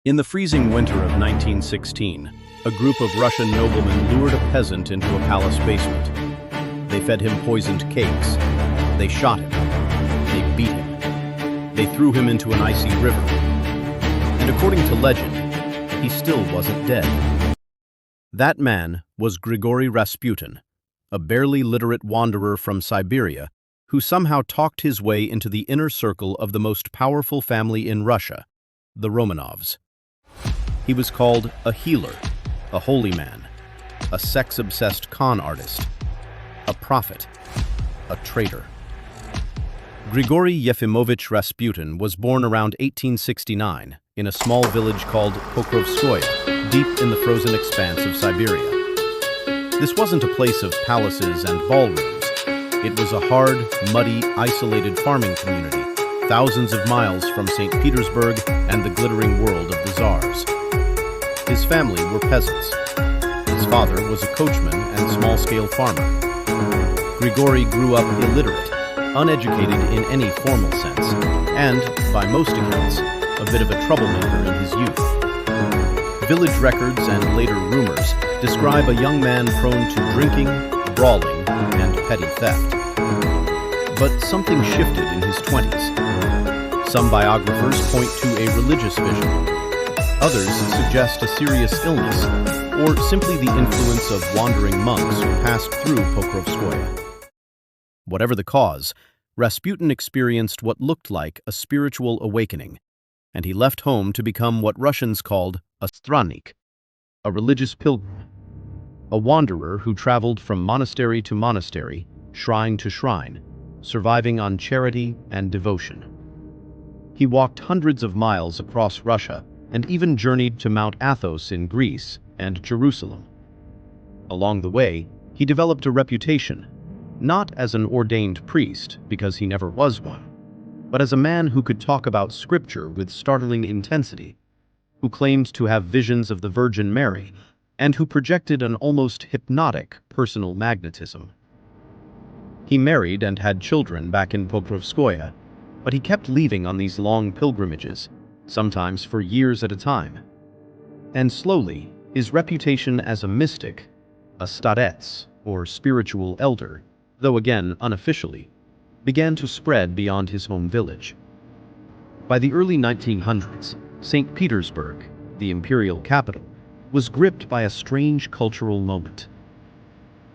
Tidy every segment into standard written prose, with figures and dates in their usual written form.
In the freezing winter of 1916, a group of Russian noblemen lured a peasant into a palace basement. They fed him poisoned cakes. They shot him. They beat him. They threw him into an icy river. And according to legend, he still wasn't dead. That man was Grigori Rasputin, a barely literate wanderer from Siberia who somehow talked his way into the inner circle of the most powerful family in Russia, the Romanovs. He was called a healer, a holy man, a sex-obsessed con artist, a prophet, a traitor. Grigori Yefimovich Rasputin was born around 1869 in a small village called Pokrovskoye, deep in the frozen expanse of Siberia. This wasn't a place of palaces and ballrooms. It was a hard, muddy, isolated farming community, thousands of miles from St. Petersburg and the glittering world of the Tsars. His family were peasants. His father was a coachman and small-scale farmer. Grigori grew up illiterate, uneducated in any formal sense, and, by most accounts, a bit of a troublemaker in his youth. Village records and later rumors describe a young man prone to drinking, brawling, and petty theft. But something shifted in his 20s. Some biographers point to a religious vision. Others suggest a serious illness, or simply the influence of wandering monks who passed through Pokrovskoye. Whatever the cause, Rasputin experienced what looked like a spiritual awakening, and he left home to become what Russians called a strannik, a religious pilgrim, a wanderer who traveled from monastery to monastery, shrine to shrine, surviving on charity and devotion. He walked hundreds of miles across Russia and even journeyed to Mount Athos in Greece and Jerusalem. Along the way, he developed a reputation, not as an ordained priest, because he never was one, but as a man who could talk about scripture with startling intensity, who claimed to have visions of the Virgin Mary, and who projected an almost hypnotic personal magnetism. He married and had children back in Pokrovskoye, but he kept leaving on these long pilgrimages, sometimes for years at a time. And slowly, his reputation as a mystic, a starets, or spiritual elder, though again unofficially, began to spread beyond his home village. By the early 1900s, St. Petersburg, the imperial capital, was gripped by a strange cultural moment.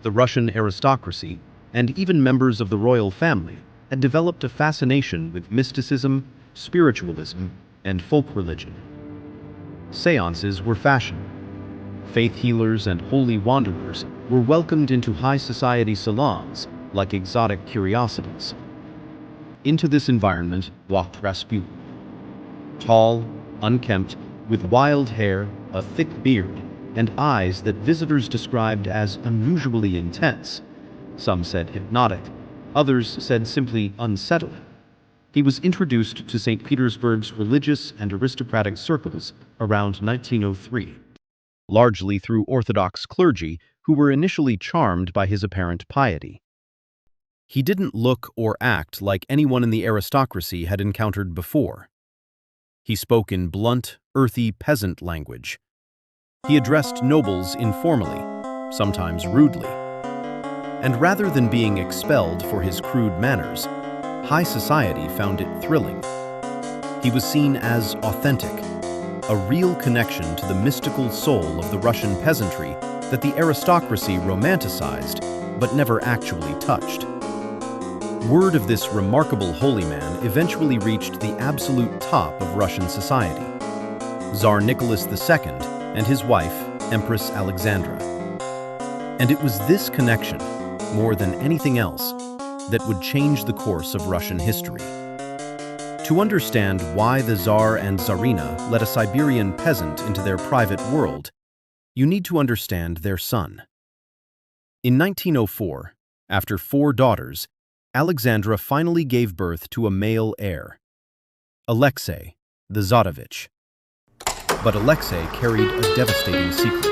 The Russian aristocracy, and even members of the royal family, had developed a fascination with mysticism, spiritualism, and folk religion. Seances were fashion. Faith healers and holy wanderers were welcomed into high society salons like exotic curiosities. Into this environment walked Rasputin. Tall, unkempt, with wild hair, a thick beard, and eyes that visitors described as unusually intense. Some said hypnotic, others said simply unsettling. He was introduced to St. Petersburg's religious and aristocratic circles around 1903, largely through Orthodox clergy who were initially charmed by his apparent piety. He didn't look or act like anyone in the aristocracy had encountered before. He spoke in blunt, earthy peasant language. He addressed nobles informally, sometimes rudely. And rather than being expelled for his crude manners, high society found it thrilling. He was seen as authentic, a real connection to the mystical soul of the Russian peasantry that the aristocracy romanticized but never actually touched. Word of this remarkable holy man eventually reached the absolute top of Russian society: Tsar Nicholas II and his wife, Empress Alexandra. And it was this connection, more than anything else, that would change the course of Russian history. To understand why the Tsar and Tsarina let a Siberian peasant into their private world, you need to understand their son. In 1904, after 4 daughters, Alexandra finally gave birth to a male heir, Alexei, the Tsarevich. But Alexei carried a devastating secret.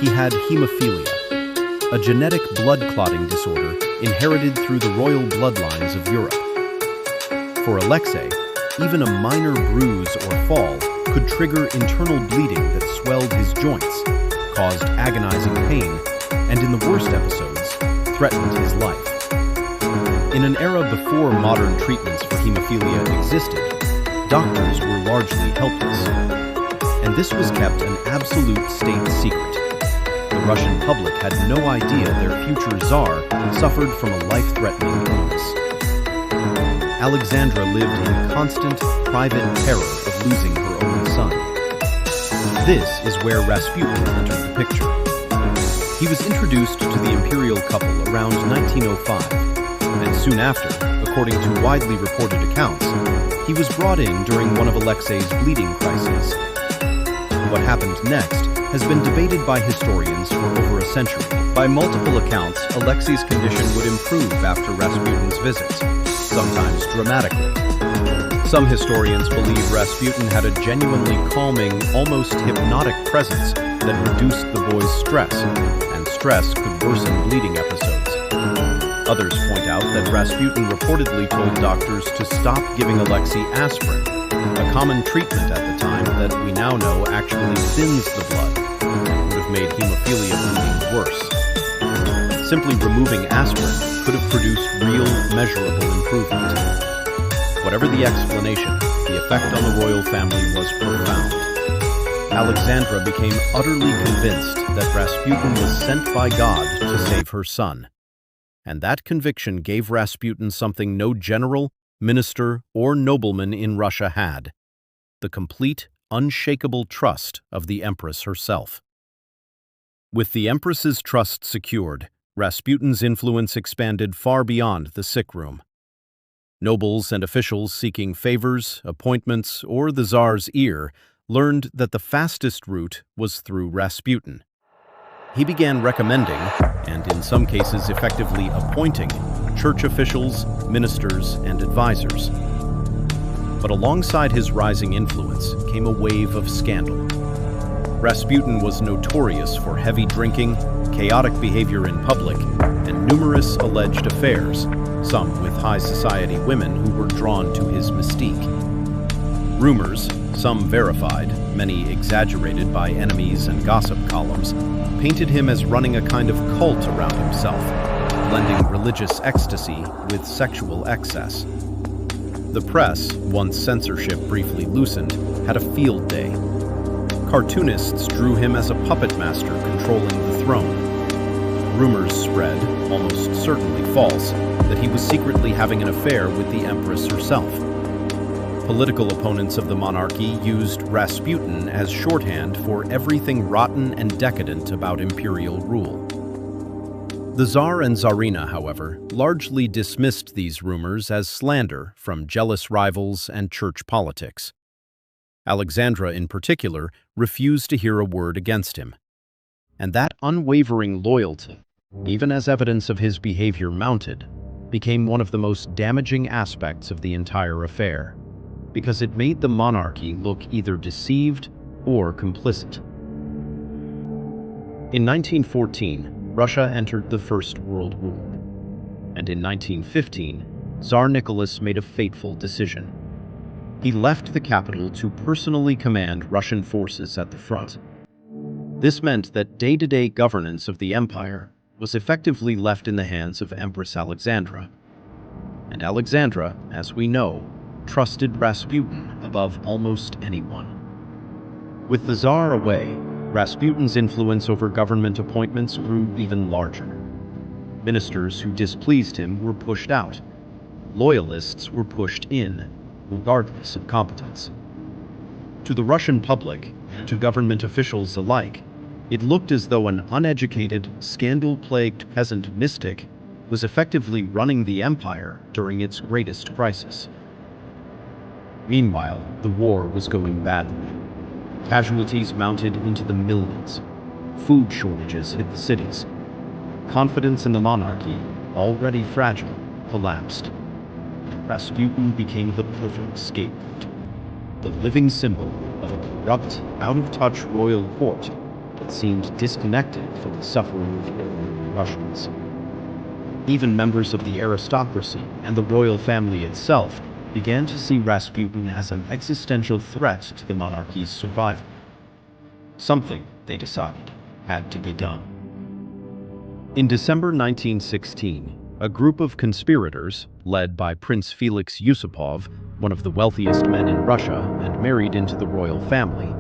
He had hemophilia, a genetic blood clotting disorder inherited through the royal bloodlines of Europe. For Alexei, Even a minor bruise or fall could trigger internal bleeding that swelled his joints, caused agonizing pain, and in the worst episodes, threatened his life. In an era before modern treatments for hemophilia existed, doctors were largely helpless, and this was kept an absolute state secret. The Russian public had no idea their future Tsar suffered from a life-threatening illness. Alexandra lived in constant, private terror of losing her only son. This is where Rasputin entered the picture. He was introduced to the imperial couple around 1905, and soon after, according to widely reported accounts, he was brought in during one of Alexei's bleeding crises. What happened next has been debated by historians for over a century. By multiple accounts, Alexei's condition would improve after Rasputin's visits, sometimes dramatically. Some historians believe Rasputin had a genuinely calming, almost hypnotic presence that reduced the boy's stress, and stress could worsen bleeding episodes. Others point out that Rasputin reportedly told doctors to stop giving Alexei aspirin, a common treatment at the time that we now know actually thins the blood and would have made hemophilia bleeding worse. Simply removing aspirin could have produced real, measurable improvement. Whatever the explanation, the effect on the royal family was profound. Alexandra became utterly convinced that Rasputin was sent by God to save her son. And that conviction gave Rasputin something no general, minister, or nobleman in Russia had: the complete, unshakable trust of the Empress herself. With the Empress's trust secured, Rasputin's influence expanded far beyond the sick room. Nobles and officials seeking favors, appointments, or the Tsar's ear learned that the fastest route was through Rasputin. He began recommending, and in some cases effectively appointing, church officials, ministers, and advisors. But alongside his rising influence came a wave of scandal. Rasputin was notorious for heavy drinking, chaotic behavior in public, and numerous alleged affairs, some with high society women who were drawn to his mystique. Rumors, some verified, many exaggerated by enemies and gossip columns, painted him as running a kind of cult around himself, blending religious ecstasy with sexual excess. The press, once censorship briefly loosened, had a field day. Cartoonists drew him as a puppet master controlling the throne. Rumors spread, almost certainly false, that he was secretly having an affair with the Empress herself. Political opponents of the monarchy used Rasputin as shorthand for everything rotten and decadent about imperial rule. The Tsar and Tsarina, however, largely dismissed these rumors as slander from jealous rivals and church politics. Alexandra, in particular, refused to hear a word against him. And that unwavering loyalty, even as evidence of his behavior mounted, became one of the most damaging aspects of the entire affair, because it made the monarchy look either deceived or complicit. In 1914, Russia entered the First World War, and in 1915, Tsar Nicholas made a fateful decision. He left the capital to personally command Russian forces at the front. This meant that day-to-day governance of the empire was effectively left in the hands of Empress Alexandra. And Alexandra, as we know, trusted Rasputin above almost anyone. With the Tsar away, Rasputin's influence over government appointments grew even larger. Ministers who displeased him were pushed out. Loyalists were pushed in, regardless of competence. To the Russian public, and to government officials alike, it looked as though an uneducated, scandal-plagued peasant mystic was effectively running the empire during its greatest crisis. Meanwhile, the war was going badly. Casualties mounted into the millions. Food shortages hit the cities. Confidence in the monarchy, already fragile, collapsed. Rasputin became the perfect scapegoat, the living symbol of a corrupt, out-of-touch royal court that seemed disconnected from the suffering of ordinary Russians. Even members of the aristocracy and the royal family itself began to see Rasputin as an existential threat to the monarchy's survival. Something, they decided, had to be done. In December 1916, a group of conspirators, led by Prince Felix Yusupov, one of the wealthiest men in Russia and married into the royal family,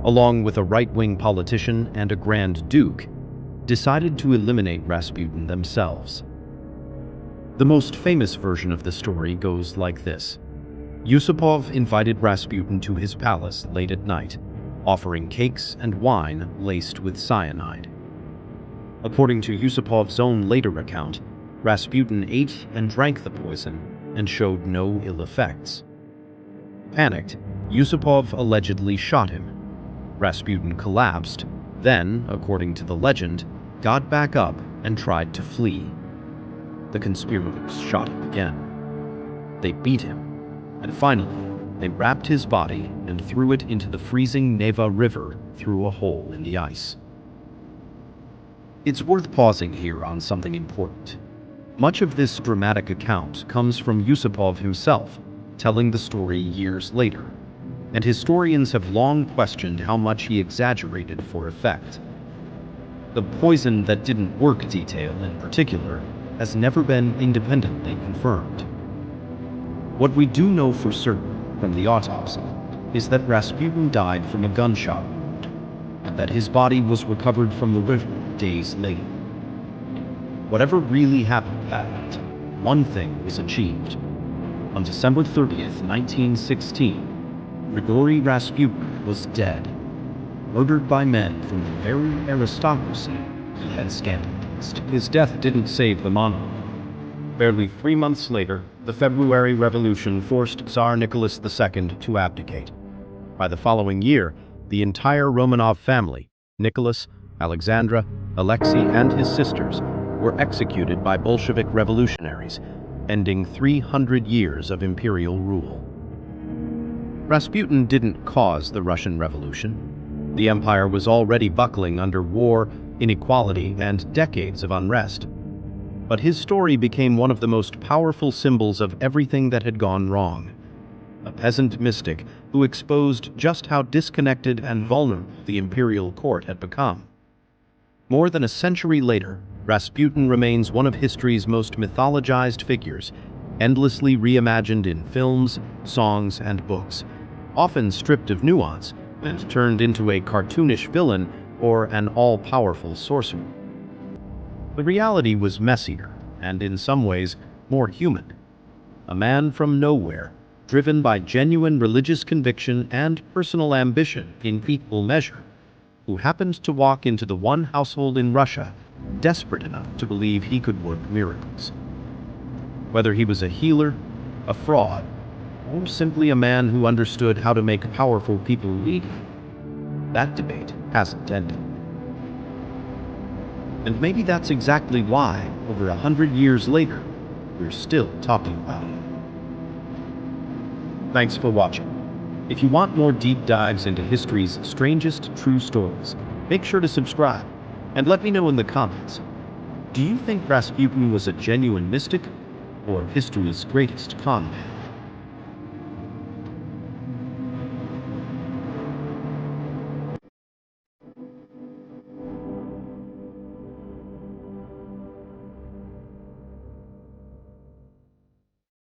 along with a right-wing politician and a Grand Duke, decided to eliminate Rasputin themselves. The most famous version of the story goes like this. Yusupov invited Rasputin to his palace late at night, offering cakes and wine laced with cyanide. According to Yusupov's own later account, Rasputin ate and drank the poison and showed no ill effects. Panicked, Yusupov allegedly shot him. Rasputin collapsed, then, according to the legend, got back up and tried to flee. The conspirators shot him again. They beat him, and finally, they wrapped his body and threw it into the freezing Neva River through a hole in the ice. It's worth pausing here on something important. Much of this dramatic account comes from Yusupov himself, telling the story years later, and historians have long questioned how much he exaggerated for effect. The poison that didn't work detail, in particular, has never been independently confirmed. What we do know for certain from the autopsy is that Rasputin died from a gunshot wound, and that his body was recovered from the river days later. Whatever really happened that night, one thing was achieved. On December 30th, 1916, Grigori Rasputin was dead, murdered by men from the very aristocracy he had scandalized. His death didn't save the monarchy. Barely 3 months later, the February Revolution forced Tsar Nicholas II to abdicate. By the following year, the entire Romanov family, Nicholas, Alexandra, Alexei, and his sisters, were executed by Bolshevik revolutionaries, ending 300 years of imperial rule. Rasputin didn't cause the Russian Revolution. The empire was already buckling under war, inequality, and decades of unrest. But his story became one of the most powerful symbols of everything that had gone wrong. A peasant mystic who exposed just how disconnected and vulnerable the imperial court had become. More than a century later, Rasputin remains one of history's most mythologized figures, endlessly reimagined in films, songs, and books, often stripped of nuance and turned into a cartoonish villain or an all-powerful sorcerer. The reality was messier, and in some ways, more human. A man from nowhere, driven by genuine religious conviction and personal ambition in equal measure, who happened to walk into the one household in Russia desperate enough to believe he could work miracles. Whether he was a healer, a fraud, or simply a man who understood how to make powerful people lead, that debate hasn't ended. And maybe that's exactly why, over 100 years later, we're still talking about it. Thanks for watching. If you want more deep dives into history's strangest true stories, make sure to subscribe, and let me know in the comments. Do you think Rasputin was a genuine mystic, or history's greatest con man?